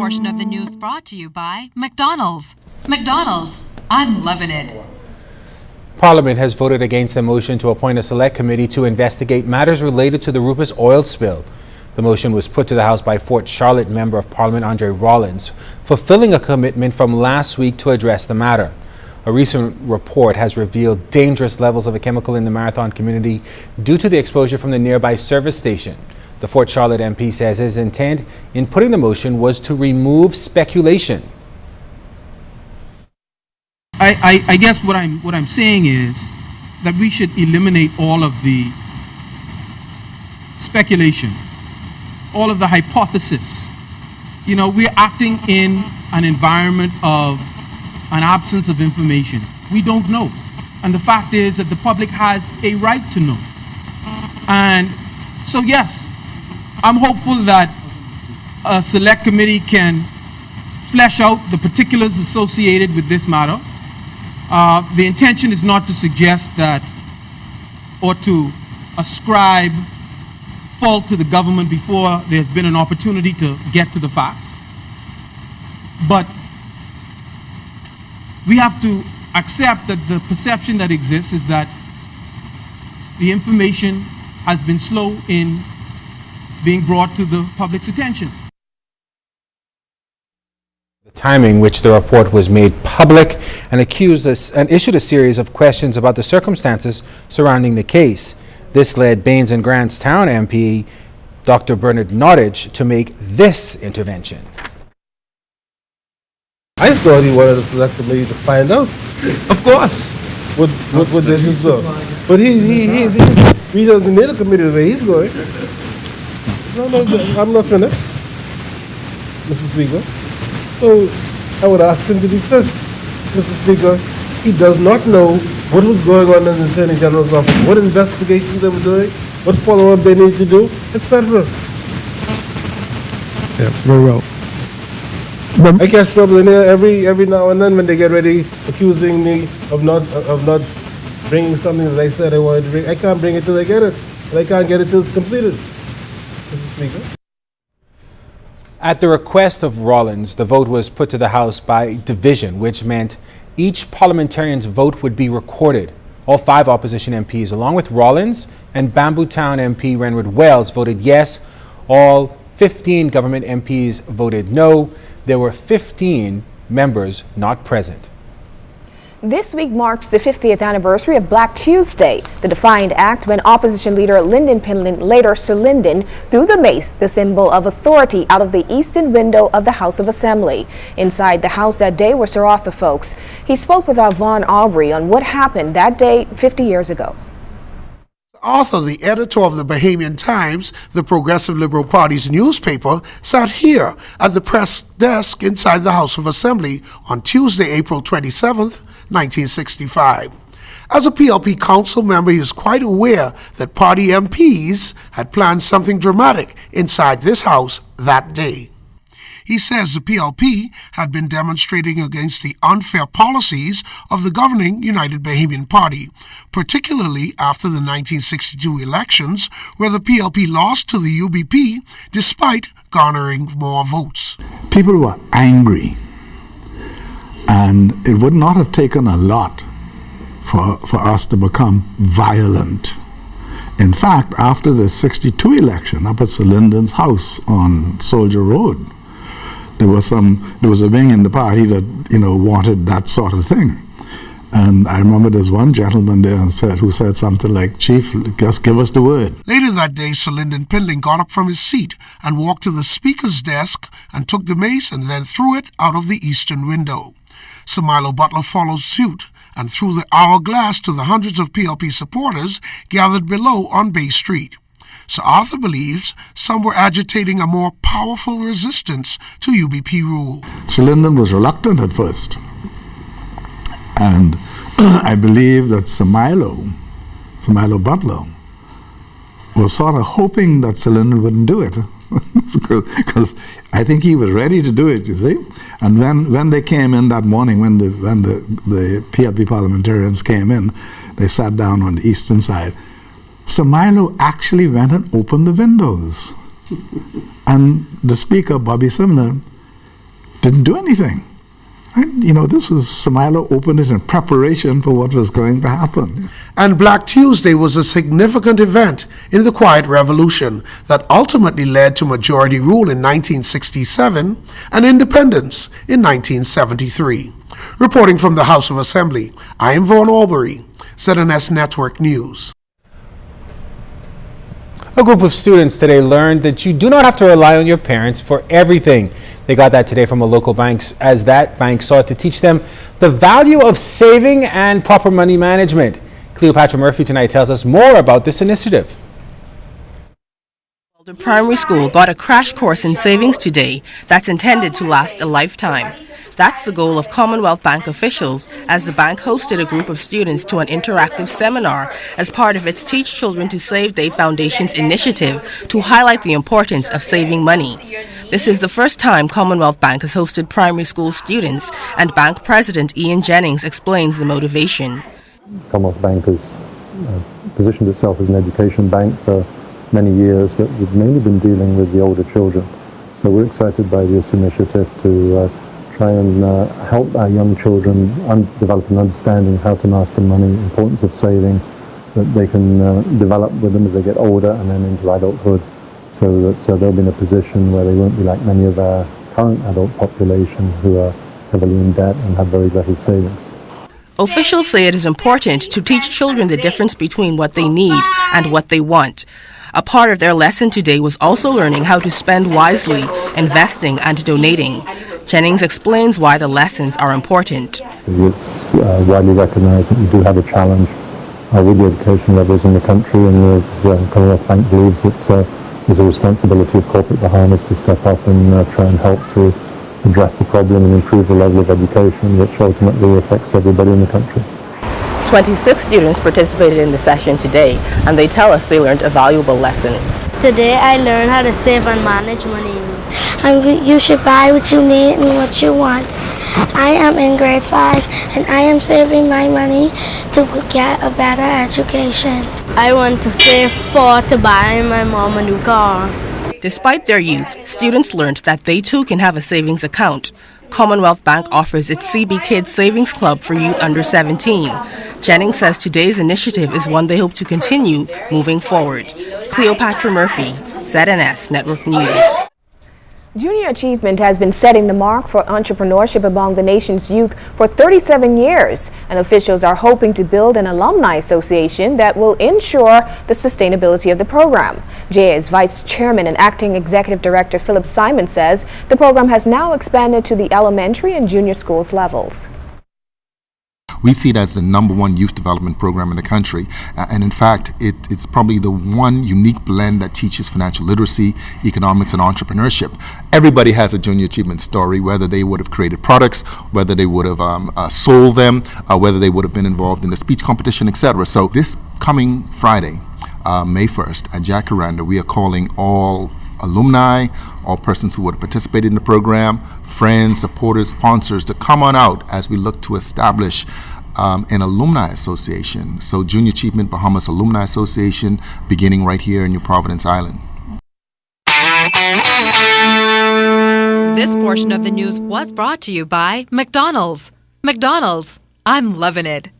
portion of the news brought to you by McDonald's. McDonald's, I'm loving it. Parliament has voted against a motion to appoint a select committee to investigate matters related to the Rufus oil spill. The motion was put to the House by Fort Charlotte Member of Parliament Andre Rollins, fulfilling a commitment from last week to address the matter. A recent report has revealed dangerous levels of a chemical in the Marathon community due to the exposure from the nearby service station. The Fort Charlotte MP says his intent in putting the motion was to remove speculation. I guess what I'm saying is that we should eliminate all of the speculation, all of the hypothesis. You know, we're acting in an environment of an absence of information. We don't know. And the fact is that the public has a right to know. And so, yes, I'm hopeful that a select committee can flesh out the particulars associated with this matter. The intention is not to suggest that or to ascribe fault to the government before there's been an opportunity to get to the facts. But we have to accept that the perception that exists is that the information has been slow in being brought to the public's attention. The timing which the report was made public and issued a series of questions about the circumstances surrounding the case. This led Baines and Grants Town MP Dr. Bernard Nottage to make this intervention. I thought he wanted us to let the committee to find out. Of course. What this is so. But he doesn't need a committee the way he's going. No, I'm not finished, Mr. Speaker. So I would ask him to be first, Mr. Speaker. He does not know what was going on in the Attorney General's office, what investigations they were doing, what follow-up they need to do, etc. Yeah, very well. I catch trouble in here every now and then when they get ready accusing me of not bringing something that I said I wanted to bring. I can't bring it till I get it, and I can't get it till it's completed, Mr. Speaker. At the request of Rollins, the vote was put to the House by division, which meant each parliamentarian's vote would be recorded. All 5 opposition MPs, along with Rollins and Bamboo Town MP Renwood Wells, voted yes. All 15 government MPs voted no. There were 15 members not present. This week marks the 50th anniversary of Black Tuesday, the defiant act when opposition leader Lyndon Pinland, later Sir Lyndon, threw the mace, the symbol of authority, out of the eastern window of the House of Assembly. Inside the House that day were Sir Arthur folks. He spoke with our Vaughn Aubrey on what happened that day 50 years ago. Arthur, the editor of the Bahamian Times, the Progressive Liberal Party's newspaper, sat here at the press desk inside the House of Assembly on Tuesday, April 27th, 1965. As a PLP council member, he was quite aware that party MPs had planned something dramatic inside this house that day. He says the PLP had been demonstrating against the unfair policies of the governing United Bahamian Party, particularly after the 1962 elections, where the PLP lost to the UBP despite garnering more votes. People were angry, and it would not have taken a lot for us to become violent. In fact, after the 62 election up at Sir Lyndon's house on Soldier Road, there was a wing in the party that wanted that sort of thing, and I remember there's one gentleman there who said something like, "Chief, just give us the word." Later that day, Sir Lyndon Pinland got up from his seat and walked to the Speaker's desk and took the mace and then threw it out of the eastern window. Sir Milo Butler followed suit and threw the hourglass to the hundreds of PLP supporters gathered below on Bay Street. Sir Arthur believes some were agitating a more powerful resistance to UBP rule. Sir Lyndon was reluctant at first, and I believe that Sir Milo Butler, was sort of hoping that Sir Lyndon wouldn't do it, because I think he was ready to do it, you see. And when they came in that morning, when the PLP parliamentarians came in, they sat down on the eastern side. Sir Milo actually went and opened the windows. And the Speaker, Bobby Sumner, didn't do anything. And, this was Samailo opened it in preparation for what was going to happen. And Black Tuesday was a significant event in the Quiet Revolution that ultimately led to majority rule in 1967 and independence in 1973. Reporting from the House of Assembly, I am Vaughn Albury, ZNS Network News. A group of students today learned that you do not have to rely on your parents for everything. They got that today from a local bank, as that bank sought to teach them the value of saving and proper money management. Cleopatra Murphy tonight tells us more about this initiative. The primary school got a crash course in savings today that's intended to last a lifetime. That's the goal of Commonwealth Bank officials as the bank hosted a group of students to an interactive seminar as part of its Teach Children to Save Day Foundation's initiative to highlight the importance of saving money. This is the first time Commonwealth Bank has hosted primary school students, and Bank President Ian Jennings explains the motivation. Commonwealth Bank has positioned itself as an education bank for many years, but we've mainly been dealing with the older children. So we're excited by this initiative to try and help our young children develop an understanding how to master money, importance of saving, that they can develop with them as they get older and then into adulthood, so that they'll be in a position where they won't be like many of our current adult population who are heavily in debt and have very little savings. Officials say it is important to teach children the difference between what they need and what they want. A part of their lesson today was also learning how to spend wisely, investing and donating. Jennings explains why the lessons are important. It's widely recognized that we do have a challenge with the education levels in the country, and the Commonwealth Bank believes that there's a responsibility of corporate Bahamas to step up and try and help to address the problem and improve the level of education, which ultimately affects everybody in the country. 26 students participated in the session today, and they tell us they learned a valuable lesson. Today I learned how to save and manage money. You should buy what you need and what you want. I am in grade 5 and I am saving my money to get a better education. I want to save to buy my mom a new car. Despite their youth, students learned that they too can have a savings account. Commonwealth Bank offers its CB Kids Savings Club for youth under 17. Jennings says today's initiative is one they hope to continue moving forward. Cleopatra Murphy, ZNS Network News. Junior Achievement has been setting the mark for entrepreneurship among the nation's youth for 37 years, and officials are hoping to build an alumni association that will ensure the sustainability of the program. JA's Vice Chairman and Acting Executive Director Philip Simon says the program has now expanded to the elementary and junior schools levels. We see it as the #1 youth development program in the country, and in fact it's probably the one unique blend that teaches financial literacy, economics and entrepreneurship. Everybody has a junior achievement story, whether they would have created products, whether they would have sold them, whether they would have been involved in a speech competition, etc. So this coming Friday, May 1st at Jacaranda, we are calling all alumni, all persons who would have participated in the program, friends, supporters, sponsors, to come on out as we look to establish an alumni association. So Junior Achievement Bahamas Alumni Association, beginning right here in New Providence Island. This portion of the news was brought to you by McDonald's. McDonald's, I'm loving it.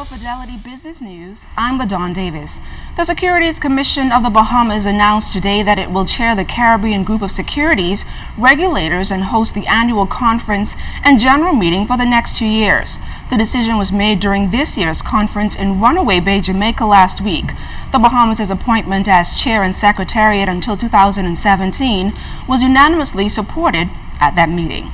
Fidelity Business News, I'm LaDawn Davis. The Securities Commission of the Bahamas announced today that it will chair the Caribbean Group of Securities Regulators and host the annual conference and general meeting for the next 2 years. The decision was made during this year's conference in Runaway Bay, Jamaica last week. The Bahamas' appointment as chair and secretariat until 2017 was unanimously supported at that meeting.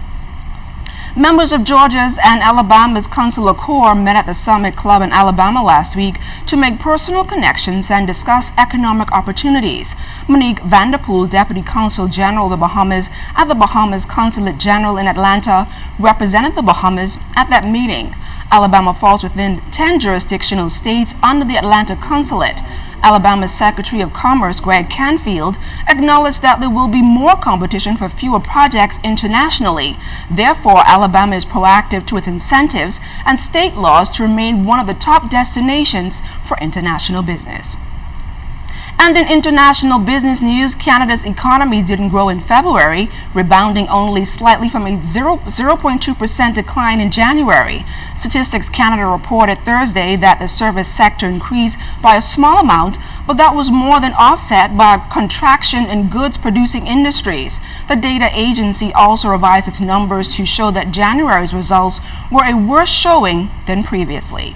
Members of Georgia's and Alabama's Consular Corps met at the Summit Club in Alabama last week to make personal connections and discuss economic opportunities. Monique Vanderpool, Deputy Consul General of the Bahamas at the Bahamas Consulate General in Atlanta, represented the Bahamas at that meeting. Alabama falls within 10 jurisdictional states under the Atlanta Consulate. Alabama's Secretary of Commerce, Greg Canfield, acknowledged that there will be more competition for fewer projects internationally. Therefore, Alabama is proactive to its incentives and state laws to remain one of the top destinations for international business. And in international business news, Canada's economy didn't grow in February, rebounding only slightly from a 0.2% decline in January. Statistics Canada reported Thursday that the service sector increased by a small amount, but that was more than offset by a contraction in goods-producing industries. The data agency also revised its numbers to show that January's results were a worse showing than previously.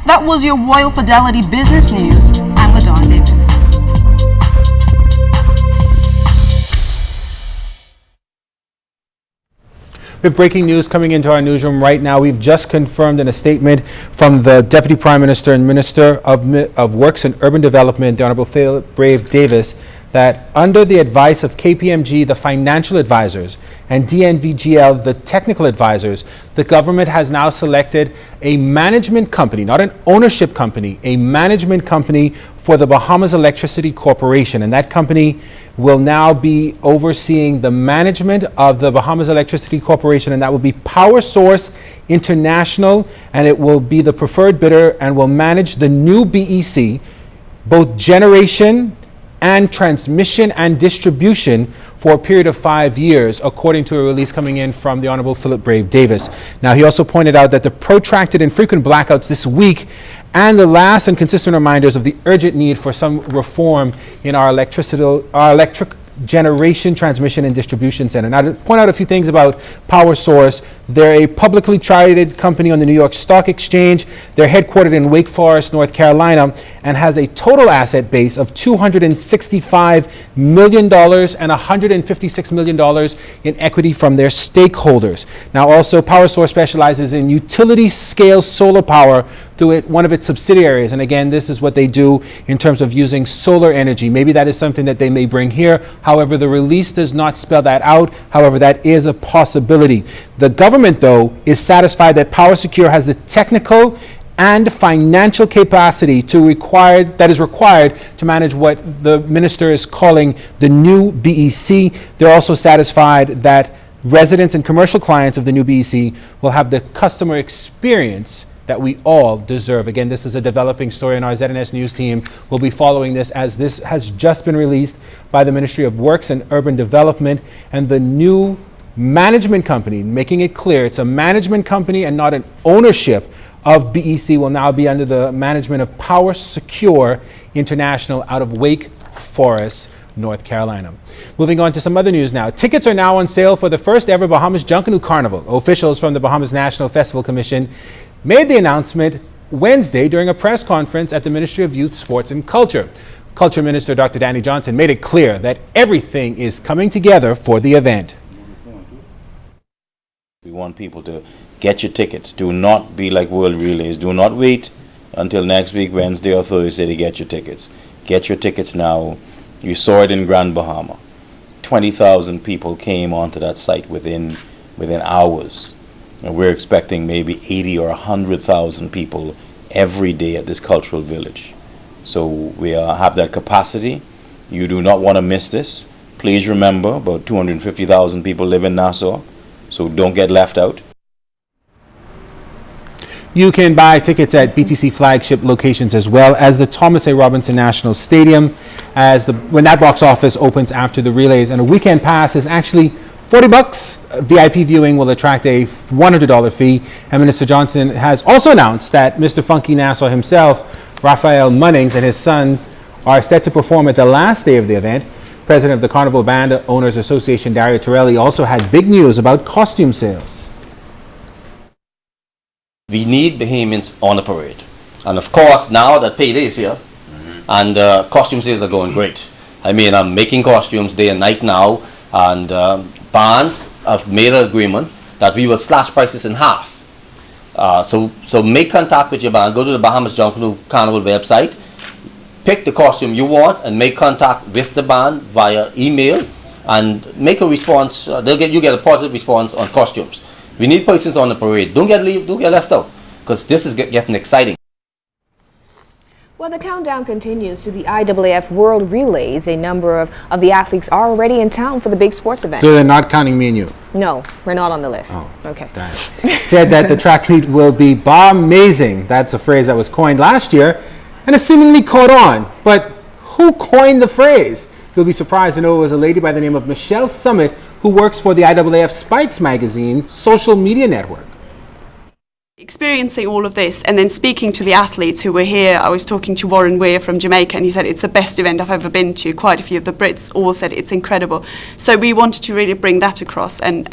That was your Royal Fidelity Business News. I'm LaDawn Davis. We have breaking news coming into our newsroom right now. We've just confirmed in a statement from the Deputy Prime Minister and Minister of Works and Urban Development, the Honorable Philip Brave Davis, that under the advice of KPMG, the financial advisors, and DNVGL, the technical advisors, the government has now selected a management company, not an ownership company, a management company for the Bahamas Electricity Corporation. And that company will now be overseeing the management of the Bahamas Electricity Corporation, and that will be Power Source International, and it will be the preferred bidder and will manage the new BEC, both generation and transmission and distribution, for a period of 5 years, according to a release coming in from the Honorable Philip Brave Davis. Now, he also pointed out that the protracted and frequent blackouts this week and the last and consistent reminders of the urgent need for some reform in our electric generation, transmission, and distribution center. Now, to point out a few things about Power Source, they're a publicly traded company on the New York Stock Exchange. They're headquartered in Wake Forest, North Carolina, and has a total asset base of $265 million and $156 million in equity from their stakeholders. Now, also, Power Source specializes in utility-scale solar power through one of its subsidiaries. And again, this is what they do in terms of using solar energy. Maybe that is something that they may bring here. However, the release does not spell that out. However, that is a possibility. The government, though, is satisfied that PowerSecure has the technical and financial capacity that is required to manage what the minister is calling the new BEC. They're also satisfied that residents and commercial clients of the new BEC will have the customer experience that we all deserve. Again, this is a developing story, and our ZNS News team will be following this, as this has just been released by the Ministry of Works and Urban Development, and the new management company, making it clear it's a management company and not an ownership of BEC, will now be under the management of Power Secure International out of Wake Forest, North Carolina. Moving on to some other news now. Tickets are now on sale for the first ever Bahamas Junkanoo Carnival. Officials from the Bahamas National Festival Commission made the announcement Wednesday during a press conference at the Ministry of Youth, Sports and Culture. Culture Minister Dr. Danny Johnson made it clear that everything is coming together for the event. We want people to get your tickets. Do not be like World Relays. Do not wait until next week, Wednesday or Thursday, to get your tickets. Get your tickets now. You saw it in Grand Bahama. 20,000 people came onto that site within hours. And we're expecting maybe 80 or 100,000 people every day at this cultural village. So we have that capacity. You do not want to miss this. Please remember, about 250,000 people live in Nassau, so don't get left out. You can buy tickets at BTC flagship locations as well as the Thomas A. Robinson National Stadium when that box office opens after the relays. And a weekend pass is actually $40. VIP viewing will attract a $100 fee. And Minister Johnson has also announced that Mr. Funky Nassau himself, Raphael Munnings, and his son are set to perform at the last day of the event. President of the Carnival Band Owners Association, Dario Torelli, also had big news about costume sales. We need Bahamians on the parade. And of course, now that payday is here, and costume sales are going great. I mean, I'm making costumes day and night now, and bands have made an agreement that we will slash prices in half. So make contact with your band. Go to the Bahamas Junkanoo Carnival website, pick the costume you want, and make contact with the band via email, and make a response. You get a positive response on costumes. We need persons on the parade. Don't get left out, because this is getting exciting. Well, the countdown continues to the IAAF World Relays. A number of the athletes are already in town for the big sports event. So they're not counting me and you? No, we're not on the list. Oh, okay. Said that the track meet will be Bahamazing. That's a phrase that was coined last year and has seemingly caught on. But who coined the phrase? You'll be surprised to know it was a lady by the name of Michelle Summit who works for the IAAF Spikes magazine social media network. Experiencing all of this and then speaking to the athletes who were here, I was talking to Warren Weir from Jamaica and he said it's the best event I've ever been to. Quite a few of the Brits all said it's incredible. So we wanted to really bring that across and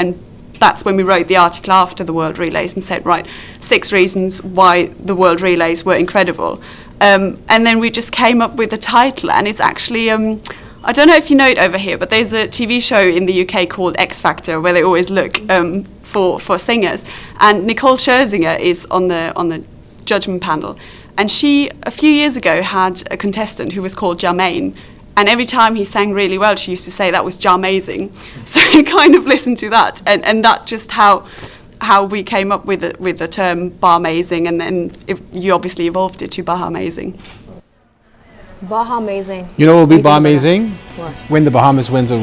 that's when we wrote the article after the World Relays and said, right, 6 reasons why the World Relays were incredible. And then we just came up with the title and it's actually, I don't know if you know it over here, but there's a TV show in the UK called X Factor where they always look for singers, and Nicole Scherzinger is on the judgment panel, and she a few years ago had a contestant who was called Jermaine, and every time he sang really well she used to say that was Jarmazing. So he kind of listened to that and that just how we came up with the term Bahamazing, and then you obviously evolved it to Bahamazing. Bahamazing. You know what will be Bahamazing? What? When the Bahamas wins a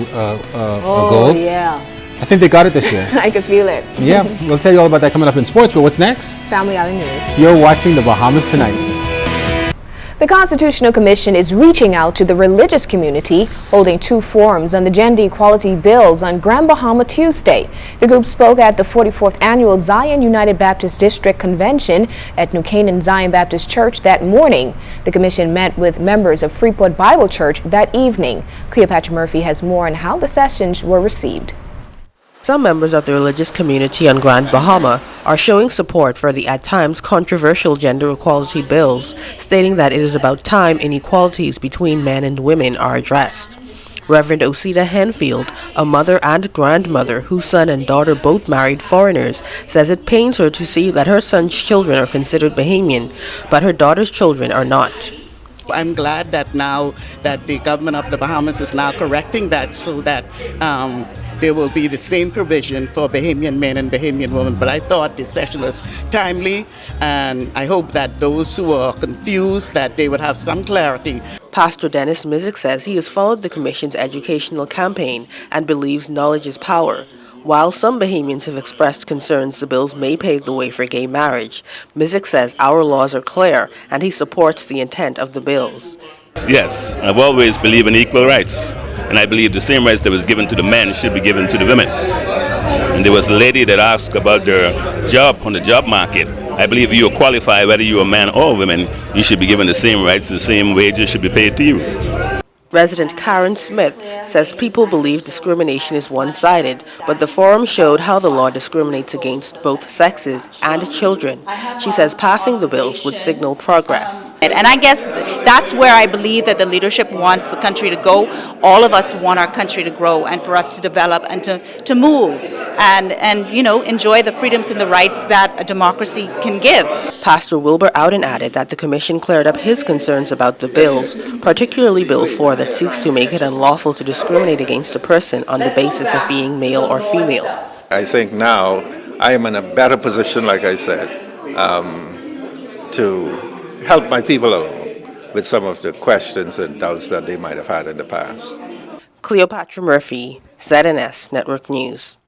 gold. Yeah. I think they got it this year. I could feel it. Yeah, we'll tell you all about that coming up in sports, but what's next? Family Island News. You're watching the Bahamas Tonight. The Constitutional Commission is reaching out to the religious community, holding 2 forums on the gender equality bills on Grand Bahama Tuesday. The group spoke at the 44th Annual Zion United Baptist District Convention at New Canaan Zion Baptist Church that morning. The commission met with members of Freeport Bible Church that evening. Cleopatra Murphy has more on how the sessions were received. Some members of the religious community on Grand Bahama are showing support for the at times controversial gender equality bills, stating that it is about time inequalities between men and women are addressed. Reverend Osita Henfield, a mother and grandmother whose son and daughter both married foreigners, says it pains her to see that her son's children are considered Bahamian, but her daughter's children are not. I'm glad that now that the government of the Bahamas is now correcting that so that there will be the same provision for Bahamian men and Bahamian women. But I thought the session was timely, and I hope that those who are confused, that they would have some clarity. Pastor Dennis Mizik says he has followed the Commission's educational campaign and believes knowledge is power. While some Bahamians have expressed concerns the bills may pave the way for gay marriage, Mizik says our laws are clear and he supports the intent of the bills. Yes, I've always believed in equal rights, and I believe the same rights that was given to the men should be given to the women. And there was a lady that asked about their job on the job market. I believe you qualify whether you're a man or a woman, you should be given the same rights, the same wages should be paid to you. Resident Karen Smith says people believe discrimination is one-sided, but the forum showed how the law discriminates against both sexes and children. She says passing the bills would signal progress. And I guess that's where I believe that the leadership wants the country to go. All of us want our country to grow and for us to develop and to move and you know, enjoy the freedoms and the rights that a democracy can give. Pastor Wilbur Ouden added that the Commission cleared up his concerns about the bills, particularly Bill 4 that seeks to make it unlawful to discriminate against a person on the basis of being male or female. I think now I am in a better position, like I said, to help my people along with some of the questions and doubts that they might have had in the past. Cleopatra Murphy, ZNS Network News.